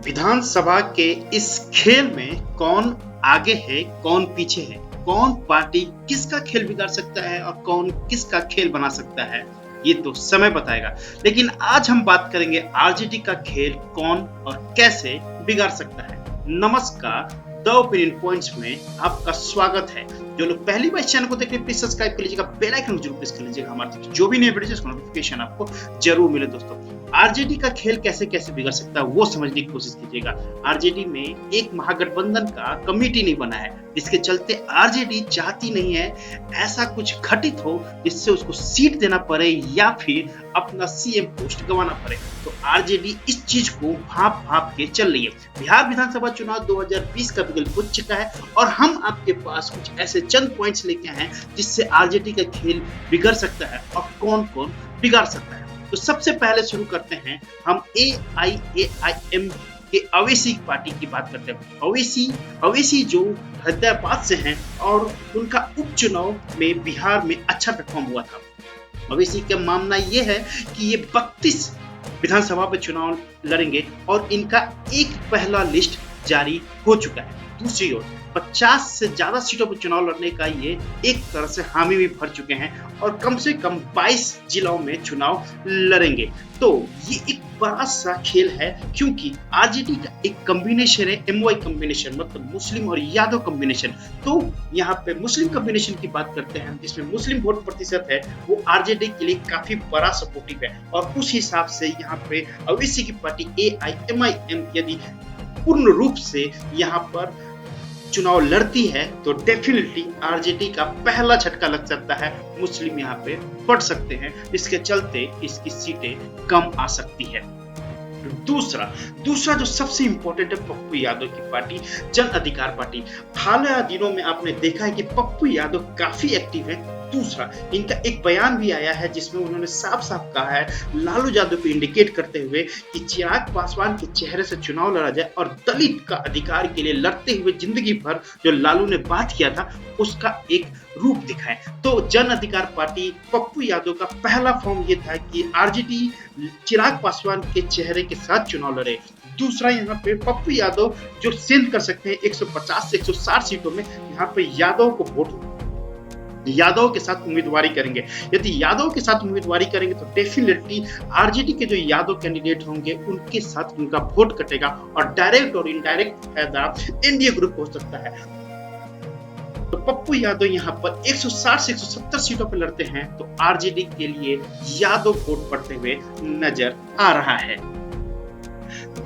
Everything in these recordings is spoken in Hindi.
विधानसभा के इस खेल में कौन आगे है, कौन पीछे है, कौन पार्टी किसका खेल बिगाड़ सकता है और कौन किसका खेल बना सकता है, ये तो समय बताएगा। लेकिन आज हम बात करेंगे आरजेडी का खेल कौन और कैसे बिगाड़ सकता है। नमस्कार, द ओपिनियन पॉइंट्स में आपका स्वागत है। जो लोग पहली बार इस चैनल को देख रहे हैं प्लीज सब्सक्राइब कर लीजिएगा, बेल आइकन जरूर प्रेस कर लीजिएगा, हमारे जो भी नए वीडियो उसका नोटिफिकेशन आपको जरूर मिले। दोस्तों, आरजेडी का खेल कैसे कैसे बिगड़ सकता है वो समझने की कोशिश कीजिएगा। आरजेडी में एक महागठबंधन का कमेटी नहीं बना है, जिसके चलते आरजेडी चाहती नहीं है ऐसा कुछ घटित हो जिससे उसको सीट देना पड़े या फिर अपना सीएम पोस्ट गंवाना पड़े। तो आरजेडी इस चीज को भाप भाप के चल रही है। बिहार विधानसभा चुनाव 2020 का बिगल पूछ चुका है और हम आपके पास कुछ ऐसे चंद पॉइंट्स लेके आए हैं जिससे आरजेडी का खेल बिगड़ सकता है और कौन कौन बिगाड़ सकता है। तो सबसे पहले शुरू करते हैं हम AIAIM के अवैसी पार्टी की बात करते हैं। अवैसी जो हैदराबाद से हैं और उनका उपचुनाव में बिहार में अच्छा परफॉर्म हुआ था। अवैसी का मानना ये है कि ये 32 विधानसभा पे चुनाव लड़ेंगे और इनका एक पहला लिस्ट जारी हो चुका है। दूसरी ओर 50 से ज्यादा सीटों पर चुनाव लड़ने का ये एक तरह से हामी भी भर चुके हैं और कम से कम 22 जिलों में चुनाव लड़ेंगे। तो ये एक बड़ा सा खेल है, क्योंकि आरजेडी का एक कॉम्बिनेशन है, MY कॉम्बिनेशन, मतलब मुस्लिम और यादव कॉम्बिनेशन। तो यहाँ पे मुस्लिम कॉम्बिनेशन की बात करते हैं, जिसमें मुस्लिम वोट प्रतिशत है वो आरजेडी के लिए काफी बड़ा सपोर्टिव है और उस हिसाब से यहाँ पे अवैसी की पार्टी AIMIM यदि पूर्ण रूप से यहाँ पर चुनाव लड़ती है तो डेफिनेटली आरजेडी का पहला झटका लग सकता है। मुस्लिम यहाँ पे बढ़ सकते हैं, जिसके चलते इसकी सीटें कम आ सकती है। दूसरा जो सबसे इंपॉर्टेंट है पप्पू यादव की पार्टी, जन अधिकार पार्टी। हाल दिनों में आपने देखा है कि पप्पू यादव काफी एक्टिव है। दूसरा, इनका एक बयान भी आया है जिसमें उन्होंने साफ साफ कहा है, लालू यादव को इंडिकेट करते हुए कि चिराग पासवान के चेहरे से चुनाव लड़ा जाए और दलित का अधिकार के लिए लड़ते हुए जिंदगी भर जो लालू ने बात किया था उसका एक रूप दिखाए। तो जन अधिकार पार्टी पप्पू यादव का पहला फॉर्म ये था कि आरजेडी चिराग पासवान के चेहरे के साथ चुनाव लड़े। दूसरा, यहाँ पे पप्पू यादव जो सेंध कर सकते हैं 150 से 160 सीटों में, यहाँ पे यादव के साथ उम्मीदवारी करेंगे। यदि यादव के साथ उम्मीदवारी करेंगे तो डेफिनेटली आरजेडी के जो यादव कैंडिडेट होंगे उनके साथ उनका वोट कटेगा और डायरेक्ट और इनडायरेक्ट फायदा एनडीए ग्रुप हो सकता है। तो पप्पू यादव यहाँ पर 160 से 170 सीटों पर लड़ते हैं तो आरजेडी के लिए यादव वोट पड़ते हुए नजर आ रहा है।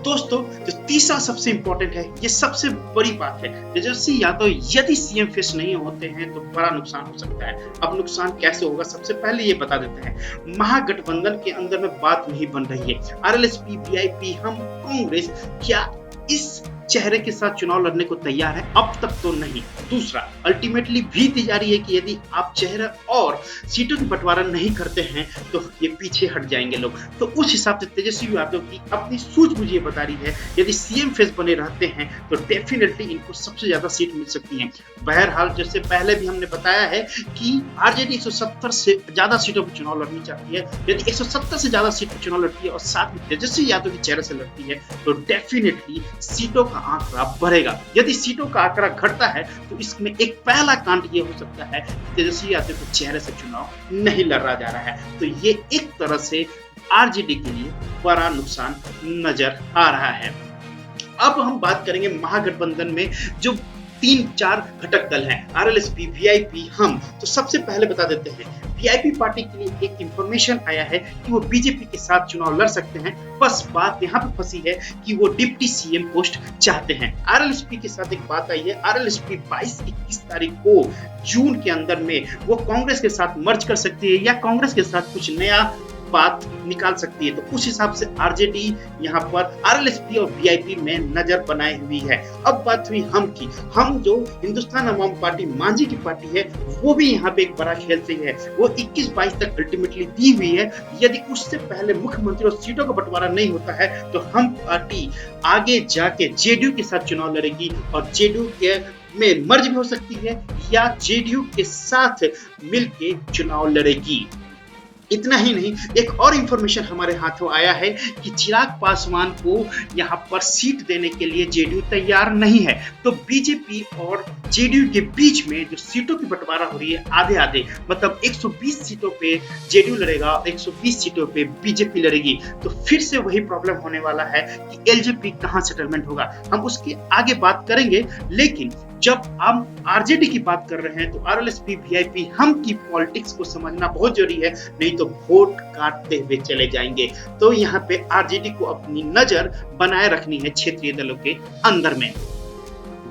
दोस्तों, जो तीसरा सबसे इंपॉर्टेंट है, ये सबसे बड़ी बात है, तेजस्वी यादव यदि सीएम फेस नहीं होते हैं तो बड़ा नुकसान हो सकता है। अब नुकसान कैसे होगा, सबसे पहले ये बता देते हैं। महागठबंधन के अंदर में बात नहीं बन रही है। आरएलएसपी, वीआईपी, हम, कांग्रेस क्या इस चेहरे के साथ चुनाव लड़ने को तैयार है? अब तक तो नहीं। दूसरा, अल्टीमेटली भी तैयारी है कि यदि आप चेहरा और सीटों की बंटवारा नहीं करते हैं तो ये पीछे हट जाएंगे लोग। तो उस हिसाब से तेजस्वी यादव की अपनी सूझबूझ ये बता रही है, यदि सीएम फेस बने रहते हैं तो डेफिनेटली इनको सबसे ज्यादा सीट मिल सकती है। बहरहाल, जैसे पहले भी हमने बताया है कि आरजेडी 170 से ज्यादा सीटों पर चुनाव लड़नी चाहती है। यदि 170 से ज्यादा सीट पर चुनाव लड़ती है और साथ में तेजस्वी यादव के चेहरे से लड़ती है तो डेफिनेटली सीटों का आंकड़ा बढ़ेगा। यदि सीटों का आंकड़ा घटता है तो इसमें एक पहला कांड ये हो सकता है कि तेजस्वी यादव के चेहरे से चुनाव नहीं लड़ा जा रहा है। तो ये एक तरह से आरजेडी के लिए बड़ा नुकसान नजर आ रहा है। अब हम बात करेंगे महागठबंधन में जो 3-4 घटक दल हैं, आरएलएसपी, वीआईपी, हम। तो सबसे पहले बता देते हैं, वीआईपी पार्टी के लिए एक इंफॉर्मेशन आया है कि वो बीजेपी के साथ चुनाव लड़ सकते हैं। बस बात यहाँ पे फंसी है कि वो डिप्टी सीएम पोस्ट चाहते हैं। आरएलएसपी के साथ एक बात आई है, आरएलएसपी 22-21 तारीख को जून के अंदर में वो कांग्रेस के साथ मर्ज कर सकती है या कांग्रेस के साथ कुछ नया बात निकाल सकती है। तो उस हिसाब से आरजेडी यहाँ पर आरएलएसपी और वीआईपी में नजर बनाई हुई है। अब बात हुई हम की। हम जो हिंदुस्तान अवाम पार्टी, मांझी की पार्टी है, वो भी यहाँ पे एक बड़ा खेल से है। वो 21-22 तक अल्टीमेटली दी हुई है। यदि उससे पहले मुख्यमंत्री और सीटों का बंटवारा नहीं होता है तो हम पार्टी आगे जाके जेडीयू के साथ चुनाव लड़ेगी और जेडीयू के में मर्ज भी हो सकती है या जेडीयू के साथ मिलके चुनाव लड़ेगी। इतना ही नहीं, एक और इंफॉर्मेशन हमारे हाथों आया है कि चिराग पासवान को यहाँ पर सीट देने के लिए जेडीयू तैयार नहीं है। तो बीजेपी और जेडीयू के बीच में जो सीटों की बंटवारा हो रही है आधे आधे, मतलब 120 सीटों पे जेडीयू लड़ेगा और 120 सीटों पे बीजेपी लड़ेगी। तो फिर से वही प्रॉब्लम होने वाला है कि एलजेपी कहां सेटलमेंट होगा, हम उसके आगे बात करेंगे। लेकिन जब हम आरजेडी की बात कर रहे हैं तो आरएलएसपी वीआईपी हम की पॉलिटिक्स को समझना बहुत जरूरी है, नहीं तो वोट काटते हुए चले जाएंगे। तो यहाँ पे आरजेडी को अपनी नजर बनाए रखनी है क्षेत्रीय दलों के अंदर में।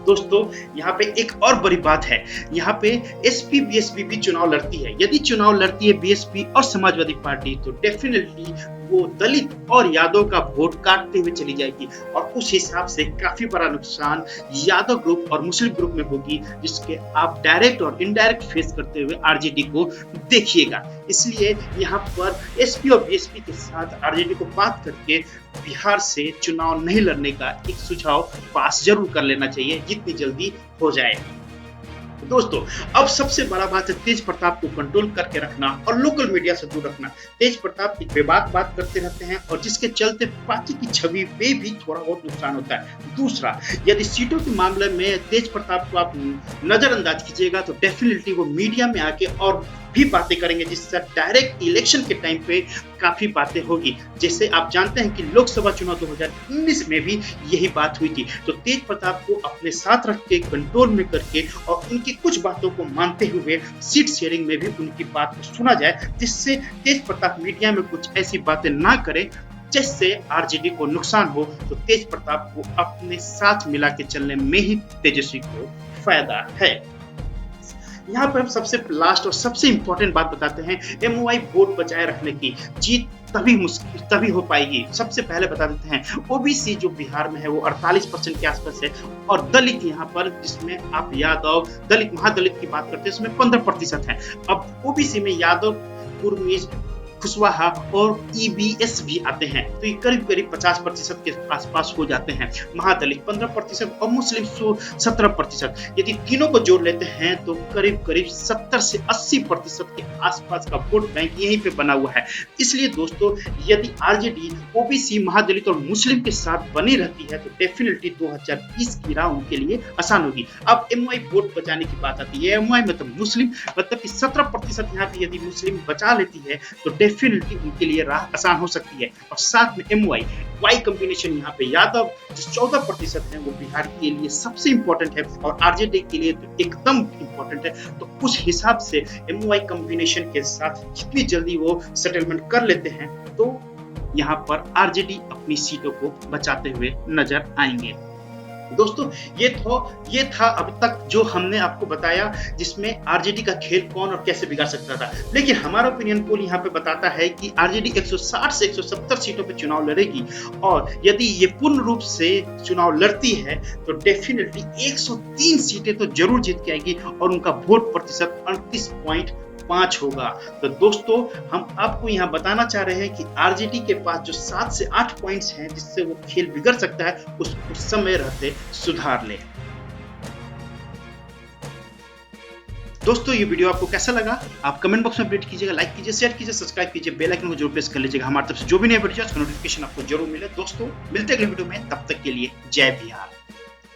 दोस्तों यहाँ पे एक और बड़ी बात है, यहाँ पे एसपी बीएसपी भी चुनाव लड़ती है। यदि चुनाव लड़ती है बीएसपी और समाजवादी पार्टी तो डेफिनेटली वो दलित और यादव का वोट काटते हुए चली जाएगी और उस हिसाब से काफी बड़ा नुकसान यादव ग्रुप और मुस्लिम ग्रुप में होगी, जिसके आप डायरेक्ट और इनडायरेक्ट फेस करते हुए आरजेडी को देखिएगा। इसलिए यहाँ पर एसपी और बीएसपी के साथ आरजेडी को बात करके बिहार से चुनाव नहीं लड़ने का एक सुझाव पास जरूर कर लेना चाहिए, जितनी जल्दी हो जाए। दोस्तों अब सबसे बड़ा बात है तेज प्रताप को कंट्रोल करके रखना और लोकल मीडिया से दूर रखना। तेज प्रताप एक बेबाक बात करते रहते हैं और जिसके चलते पार्टी की छवि पे भी थोड़ा बहुत नुकसान होता है। दूसरा, यदि सीटों के मामले में तेज प्रताप को आप नजरअंदाज कीजिएगा तो डेफिनेटली वो मीडिया में आके और भी बातें करेंगे, जिससे डायरेक्ट इलेक्शन के टाइम पे काफी बातें होगी। जैसे आप जानते हैं कि लोकसभा चुनाव 2019 में भी यही बात हुई थी। तो तेज प्रताप को अपने साथ रख के कंट्रोल में करके और उनकी कुछ बातों को मानते हुए सीट शेयरिंग में भी उनकी बात को सुना जाए, जिससे तेज प्रताप मीडिया में कुछ ऐसी बातें ना करे जिससे आरजेडी को नुकसान हो। तो तेज प्रताप को अपने साथ मिला के चलने में ही तेजस्वी को फायदा है। यहाँ पर हम सबसे लास्ट और सबसे इंपॉर्टेंट बात बताते हैं, एमओआई वोट बचाए रखने की जीत तभी हो पाएगी। सबसे पहले बता देते हैं ओबीसी जो बिहार में है वो 48% के आसपास है और दलित यहाँ पर, जिसमें आप यादव दलित महादलित की बात करते हैं, उसमें 15% है। अब ओबीसी में यादव, कुर्मी, कुशवाहा और ईबीएस भी आते हैं, तो ये करीब करीब 50% के आसपास हो जाते हैं। महादलित 15% और मुस्लिम 17%। यदि तीनों को जोड़ लेते हैं तो करीब करीब 70 से 80% के आसपास का वोट बैंक यहीं पे बना हुआ है। इसलिए दोस्तों यदि आरजेडी ओबीसी, महादलित और मुस्लिम के साथ बनी रहती है तो डेफिनेटली 2020 की राह उनके लिए आसान होगी। अब एमओआई वोट बचाने की बात आती है, एमओआई मतलब मुस्लिम, मतलब कि 17% यहाँ पे यदि मुस्लिम बचा लेती है तो डेफिनेटली उनके लिए राह आसान हो सकती है। और साथ में एमओआई वाई कॉम्बिनेशन यहाँ पे यादव जो 14% है वो बिहार के लिए सबसे इंपॉर्टेंट है और आरजेडी के लिए तो एकदम इंपॉर्टेंट है। तो उस हिसाब से एमओआई कॉम्बिनेशन के साथ जितनी जल्दी वो सेटलमेंट कर लेते हैं तो यहाँ पर आरजेडी अपनी सीटों को बचाते हुए नजर आएंगे। दोस्तों ये था अब तक जो हमने आपको बताया, जिसमें आरजेडी का खेल कौन और कैसे बिगाड़ सकता था। लेकिन हमारा ओपिनियन पोल यहाँ पे बताता है कि आरजेडी 160 से 170 सीटों पे चुनाव लड़ेगी और यदि ये पूर्ण रूप से चुनाव लड़ती है तो डेफिनेटली 103 सीटें तो जरूर जीत के आएगी और उनका वोट प्रतिशत 38.5 होगा। तो दोस्तों हम आपको यहाँ बताना चाह रहे हैं कि आरजेडी के पास जो 7 से 8 पॉइंट्स हैं जिससे वो खेल बिगड़ सकता है, उसको समय रहते सुधार ले। दोस्तों ये वीडियो आपको कैसा लगा आप कमेंट बॉक्स में अपडेट कीजिएगा, लाइक कीजिए, शेयर कीजिए, सब्सक्राइब कीजिए, बेल आइकन को जरूर प्रेस कर लीजिएगा। हमारी तरफ से जो भी नए वीडियो उसका नोटिफिकेशन आपको जरूर मिले। दोस्तों मिलते हैं अगले वीडियो में, तब तक के लिए जय बिहार।